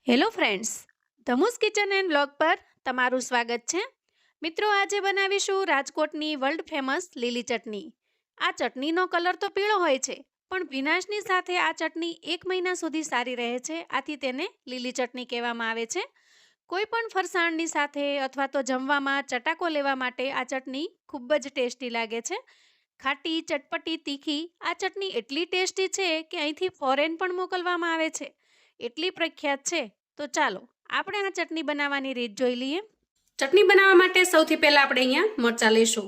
Hello friends, ધમુસ kitchen and blog પર તમારું સ્વાગત છે. મિત્રો, આજે બનાવીશું રાજકોટની વર્લ્ડ ફેમસ લીલી ચટણી. આ ચટણીનો કલર તો પીળો હોય છે, પણ ભીનાશની સાથે આ ચટણી 1 મહિના સુધી સારી રહે છે. આથી તેને લીલી ચટણી કહેવામાં આવે છે. કોઈ પણ ફરસાણની સાથે અથવા તો જમવામાં ચટાકો લેવા માટે આ ચટણી ખૂબ જ ટેસ્ટી લાગે છે. ખાટી, ચટપટી, તીખી આ ચટણી એટલી ટેસ્ટી છે કે અહીંથી ફોરેન પણ મોકલવામાં આવે છે. એટલી પ્રખ્યાત છે. તો ચાલો આપણે આ ચટણી બનાવવાની રીત જોઈ લઈએ. ચટણી બનાવવા માટે સૌથી પહેલા આપણે અહીંયા મરચાં લઈશું.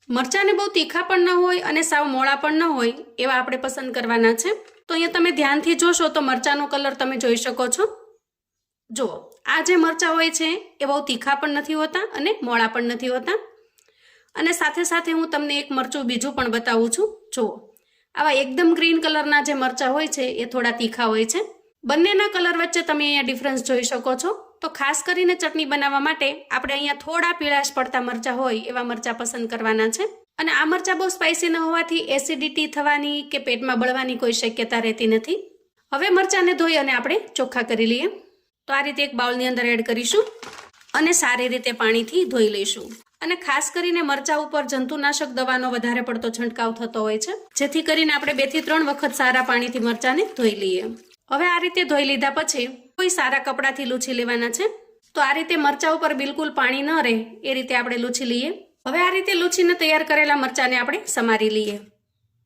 મરચાંને બહુ તીખા પણ ન હોય અને સાવ મોળા પણ ન હોય એવા આપણે પસંદ કરવાના છે. તો અહીંયા તમે ધ્યાનથી જોશો તો મરચાંનો કલર તમે જોઈ શકો છો. જુઓ, આ જે મરચાં હોય છે એ બહુ તીખા પણ નથી હોતા અને મોળા પણ નથી હોતા. અને સાથે સાથે હું તમને એક મરચું બીજું પણ બતાવું છું. જુઓ, આવા એકદમ ગ્રીન કલરના જે મરચાં હોય છે એ થોડા તીખા હોય છે. બંનેના કલર વચ્ચે તમે અહીંયા ડિફરન્સ જોઈ શકો છો. તો ખાસ કરીને ચટણી બનાવવા માટે આપણે અહીંયા થોડા પીળાશ પડતા મરચાં હોય એવા મરચાં પસંદ કરવાના છે. અને આ મરચાં બહુ સ્પાઇસી ન હોવાથી એસિડિટી થવાની કે પેટમાં બળવાની કોઈ શક્યતા રહેતી નથી. હવે મરચાંને ધોઈ અને આપણે ચોખ્ખા કરી લઈએ. તો આ રીતે એક બાઉલની અંદર એડ કરીશું અને સારી રીતે પાણીથી ધોઈ લઈશું. અને ખાસ કરીને મરચાં ઉપર જંતુનાશક દવાનો વધારે પડતો છંટકાવ થતો હોય છે, જેથી કરીને આપણે 2 થી 3 વખત સારા પાણીથી મરચાંને ધોઈ લઈએ. હવે આ રીતે ધોઈ લીધા પછી કોઈ સારા કપડાથી લૂછી લેવાના છે. તો આ રીતે મરચાં ઉપર બિલકુલ પાણી ન રહે એ રીતે આપણે લૂછી લઈએ. હવે આ રીતે લૂછીને તૈયાર કરેલા મરચાંને આપણે સમારી લઈએ.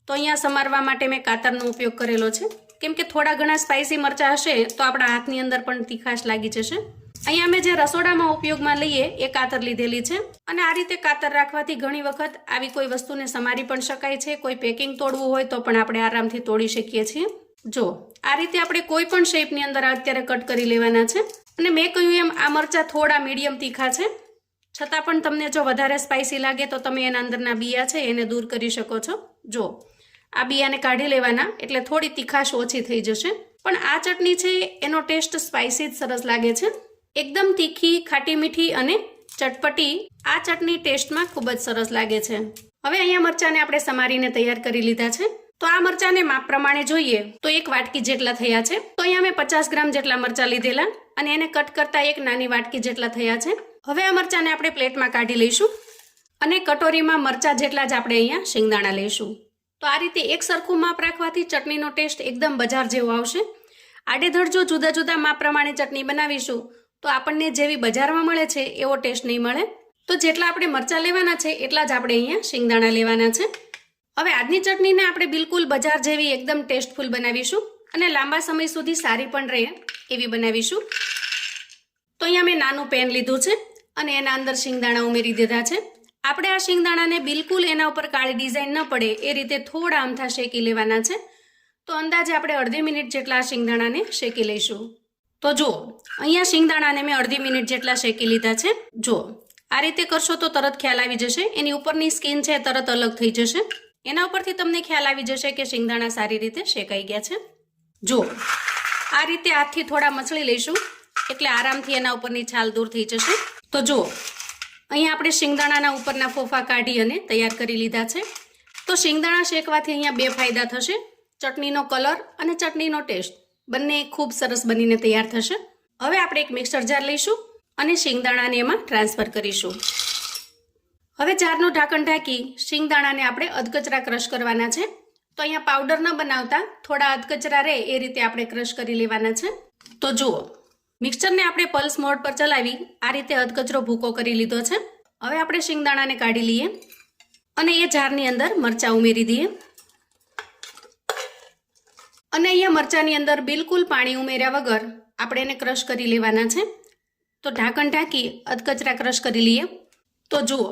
તો અહીંયા સમારવા માટે મેં કાતરનો ઉપયોગ કરેલો છે, કેમ કે થોડા ઘણા સ્પાઇસી મરચાં હશે તો આપણા હાથની અંદર પણ તીખાશ લાગી જશે. અહીંયા અમે જે રસોડામાં ઉપયોગમાં લઈએ એ કાતર લીધેલી છે. અને આ રીતે કાતર રાખવાથી ઘણી વખત આવી કોઈ વસ્તુને સમારી પણ શકાય છે. કોઈ પેકિંગ તોડવું હોય તો પણ આપણે આરામથી તોડી શકીએ છીએ. જો આ રીતે આપણે કોઈ પણ શેપની અંદર અત્યારે કટ કરી લેવાના છે. અને મેં કહ્યું એમ આ મરચાં થોડા મીડિયમ તીખા છે, છતાં પણ તમને જો વધારે સ્પાઇસી લાગે તો તમે એના અંદરના બિયા છે એને દૂર કરી શકો છો. જો આ બિયાને કાઢી લેવાના એટલે થોડી તીખાશ ઓછી થઈ જશે. પણ આ ચટણી છે એનો ટેસ્ટ સ્પાઇસી જ સરસ લાગે છે. એકદમ તીખી, ખાટી મીઠી અને ચટપટી આ ચટણી ટેસ્ટમાં ખૂબ જ સરસ લાગે છે. હવે અહીંયા મરચાંને આપણે સમારીને તૈયાર કરી લીધા છે. તો આ મરચાંને માપ પ્રમાણે જોઈએ તો 1 વાટકી જેટલા થયા છે. તો અહીંયા મેં 50 ગ્રામ જેટલા મરચાં લીધેલા અને એને કટ કરતા 1 નાની વાટકી જેટલા થયા છે. હવે આ મરચાંને આપણે પ્લેટમાં કાઢી લઈશું અને કટોરીમાં મરચાં જેટલા જ આપણે અહીંયા શિંગદાણા લઈશું. તો આ રીતે એક સરખું માપ રાખવાથી ચટણીનો ટેસ્ટ એકદમ બજાર જેવો આવશે. આડેધડ જો જુદા જુદા માપ પ્રમાણે ચટણી બનાવીશું તો આપણને જેવી બજારમાં મળે છે એવો ટેસ્ટ નહીં મળે. તો જેટલા આપણે મરચાં લેવાના છે એટલા જ આપણે અહીંયા શિંગદાણા લેવાના છે. હવે આજની ચટણીને આપણે બિલકુલ બજાર જેવી એકદમ ટેસ્ટફુલ બનાવીશું અને લાંબા સમય સુધી સારી પણ રહે એવી બનાવીશું. તો અહીંયા મેં નાનું પેન લીધું છે અને એના અંદર શિંગદાણા ઉમેરી દીધા છે. આપણે આ શિંગદાણાને બિલકુલ એના ઉપર કાળી ડિઝાઇન ન પડે એ રીતે થોડા અમથા શેકી લેવાના છે. તો અંદાજે આપણે અડધી મિનિટ જેટલા શિંગદાણાને શેકી લઈશું. તો જુઓ, અહીંયા શિંગદાણાને મેં અડધી મિનિટ જેટલા શેકી લીધા છે. જુઓ, આ રીતે કરશો તો તરત ખ્યાલ આવી જશે. એની ઉપરની સ્કિન છે તરત અલગ થઈ જશે. એના ઉપરથી તમને ખ્યાલ આવી જશે કે શિંગદાણા સારી રીતે શેકાઈ ગયા છે. જુઓ, આ રીતે હાથથી થોડા મસળી લઈશું એટલે આરામથી એના ઉપરની છાલ દૂર થઈ જશે. તો જુઓ, અહીંયા આપણે શિંગદાણાના ઉપરના ફોફા કાઢી અને તૈયાર કરી લીધા છે. તો શિંગદાણા શેકવાથી અહીંયા 2 ફાયદા થશે. ચટણીનો કલર અને ચટણીનો ટેસ્ટ બંને ખૂબ સરસ બનીને તૈયાર થશે. હવે આપણે એક મિક્સર જાર લઈશું અને શિંગદાણાને એમાં ટ્રાન્સફર કરીશું. હવે જારનું ઢાંકણ ઢાંકી શિંગદાણાને આપણે અધકચરા ક્રશ કરવાના છે. તો અહીંયા પાવડર ન બનાવતા થોડા અધકચરા રહે એ રીતે આપણે ક્રશ કરી લેવાના છે. તો જુઓ, મિક્સરને આપણે પલ્સ મોડ પર ચલાવી આ રીતે અધકચરો ભૂકો કરી લીધો છે. હવે આપણે શિંગદાણાને કાઢી લઈએ અને એ જારની અંદર મરચાં ઉમેરી દઈએ. અને અહીંયા મરચાંની અંદર બિલકુલ પાણી ઉમેર્યા વગર આપણે એને ક્રશ કરી લેવાના છે. તો ઢાંકણ ઢાંકી અધકચરા ક્રશ કરી લઈએ. તો જુઓ,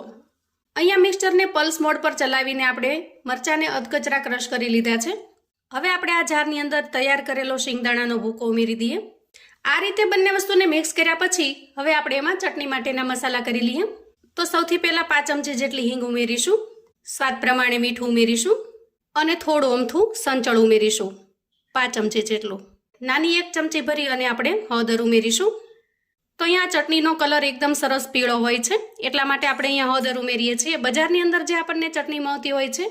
અહીંયા મિક્સરને પલ્સ મોડ પર ચલાવીને આપણે મરચાંને અધકચરા ક્રશ કરી લીધા છે. હવે આપણે આ જારની અંદર તૈયાર કરેલો શિંગદાણાનો ભૂકો ઉમેરી દઈએ. આ રીતે બંને વસ્તુને મિક્સ કર્યા પછી હવે આપણે એમાં ચટણી માટેના મસાલા કરી લઈએ. તો સૌથી પહેલાં 5 ચમચી જેટલી હિંગ ઉમેરીશું, સ્વાદ પ્રમાણે મીઠું ઉમેરીશું અને થોડું અમથું સંચળ ઉમેરીશું 5 ચમચી જેટલું. નાની 1 ચમચી ભરી અને આપણે હળદર ઉમેરીશું. તો અહીંયા ચટણીનો કલર એકદમ સરસ પીળો હોય છે એટલા માટે આપણે અહીંયા હળદર ઉમેરીએ છીએ. બજારની અંદર જે આપણને ચટણી મળતી હોય છે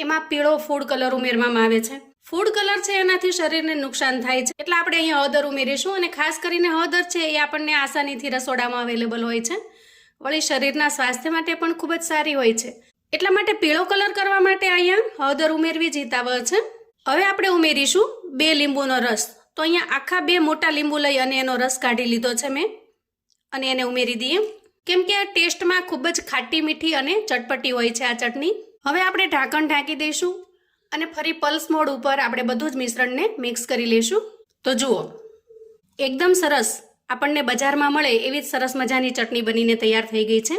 એમાં પીળો ફૂડ કલર ઉમેરવામાં આવે છે. ફૂડ કલર છે એનાથી શરીરને નુકસાન થાય છે, એટલે આપણે અહીંયા હળદર ઉમેરીશું. અને ખાસ કરીને હળદર છે એ આપણને આસાનીથી રસોડામાં અવેલેબલ હોય છે, વળી શરીરના સ્વાસ્થ્ય માટે પણ ખૂબ જ સારી હોય છે. એટલા માટે પીળો કલર કરવા માટે અહીંયા હળદર ઉમેરવી જ હિતાવહ છે. હવે આપણે ઉમેરીશું 2 લીંબુનો રસ. તો અહીંયા આખા 2 મોટા લીંબુ લઈ અને એનો રસ કાઢી લીધો છે મેં, અને એને ઉમેરી દઈએ, કેમ કે આ ટેસ્ટમાં ખૂબ જ ખાટી મીઠી અને ચટપટી હોય છે આ ચટણી. હવે આપણે ઢાંકણ ઢાંકી દઈશું અને ફરી પલ્સ મોડ ઉપર આપણે બધું જ મિશ્રણને મિક્સ કરી લઈશું. તો જુઓ, એકદમ સરસ આપણને બજારમાં મળે એવી જ સરસ મજાની ચટણી બનીને તૈયાર થઈ ગઈ છે.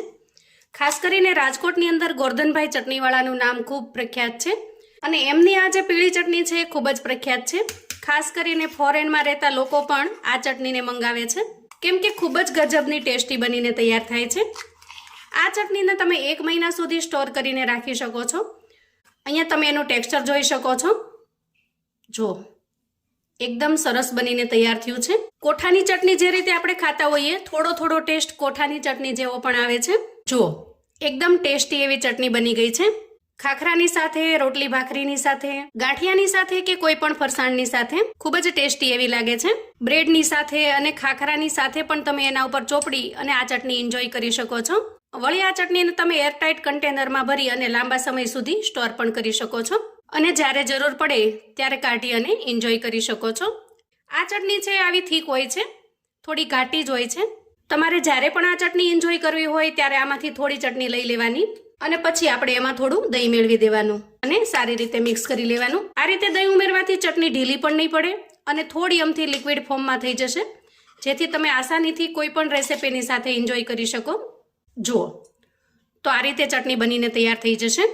ખાસ કરીને રાજકોટની અંદર ગોરધનભાઈ ચટણીવાળાનું નામ ખૂબ પ્રખ્યાત છે, અને એમની આ જે પીળી ચટણી છે એ ખૂબ જ પ્રખ્યાત છે. ખાસ કરીને ફોરેનમાં રહેતા લોકો પણ આ ચટણીને મંગાવે છે, કેમ કે ખૂબ જ ગજબની ટેસ્ટી બનીને તૈયાર થાય છે. આ ચટણીને તમે 1 મહિના સુધી સ્ટોર કરીને રાખી શકો છો. અહીંયા તમે એનું ટેક્સચર જોઈ શકો છો. જો એકદમ સરસ બનીને તૈયાર થયું છે. કોઠાની ચટણી જે રીતે આપણે ખાતા હોઈએ થોડો થોડો ટેસ્ટ કોઠાની ચટણી જેવો પણ આવે છે. જો એકદમ ટેસ્ટી એવી ચટણી બની ગઈ છે. ખાખરાની સાથે, રોટલી ભાખરીની સાથે, ગાંઠિયાની સાથે કે કોઈ પણ ફરસાણની સાથે ખૂબ જ ટેસ્ટી એવી લાગે છે. બ્રેડની સાથે અને ખાખરાની સાથે પણ તમે એના ઉપર ચોપડી અને આ ચટણી એન્જોય કરી શકો છો. વળી આ ચટણીને તમે એરટાઇટ કન્ટેનરમાં ભરી અને લાંબા સમય સુધી સ્ટોર પણ કરી શકો છો, અને જ્યારે જરૂર પડે ત્યારે કાઢી અને એન્જોય કરી શકો છો. આ ચટણી છે આવી થીક હોય છે, થોડી ઘાટી જ હોય છે. તમારે જ્યારે પણ આ ચટણી એન્જોય કરવી હોય ત્યારે આમાંથી થોડી ચટણી લઈ લેવાની અને પછી આપણે એમાં થોડું દહીં મેળવી દેવાનું અને સારી રીતે મિક્સ કરી લેવાનું. આ રીતે દહીં ઉમેરવાથી ચટણી ઢીલી પણ નહીં પડે અને થોડી અમથી લિક્વિડ ફોર્મમાં થઈ જશે, જેથી તમે આસાનીથી કોઈ પણ રેસિપીની સાથે એન્જોય કરી શકો. જુઓ, તો આ રીતે ચટણી બનીને તૈયાર થઈ જશે,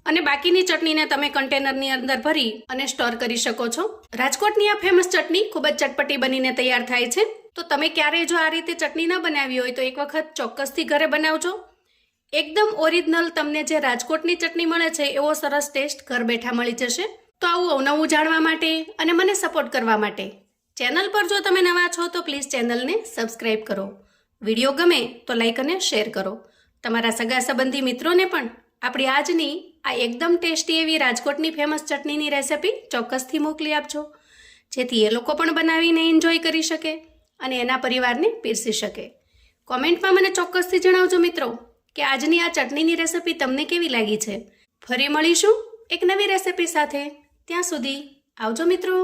અને બાકીની ચટણીને તમે કન્ટેનરની અંદર ભરી અને સ્ટોર કરી શકો છો. રાજકોટની આ ફેમસ ચટણી ખૂબ જ ચટપટી બનીને તૈયાર થાય છે. તો તમે ક્યારેય જો આ રીતે ચટણી ન બનાવી હોય તો એક વખત ચોક્કસથી ઘરે બનાવજો. એકદમ ઓરિજિનલ તમને જે રાજકોટની ચટણી મળે છે એવો સરસ ટેસ્ટ ઘર બેઠા મળી જશે. તો આવું નવું જાણવા માટે અને મને સપોર્ટ કરવા માટે ચેનલ પર જો તમે નવા છો તો પ્લીઝ ચેનલને સબસ્ક્રાઈબ કરો. વિડીયો ગમે તો લાઈક અને શેર કરો. તમારા સગા સંબંધી મિત્રોને પણ આપણી આજની આ એકદમ ટેસ્ટી એવી રાજકોટની ફેમસ ચટણીની રેસિપી ચોક્કસથી મોકલી આપજો, જેથી એ લોકો પણ બનાવીને એન્જોય કરી શકે અને એના પરિવારને પીરસી શકે. કોમેન્ટમાં મને ચોક્કસથી જણાવજો મિત્રો કે આજની આ ચટણીની રેસિપી તમને કેવી લાગી છે. ફરી મળીશું એક નવી રેસિપી સાથે. ત્યાં સુધી આવજો મિત્રો.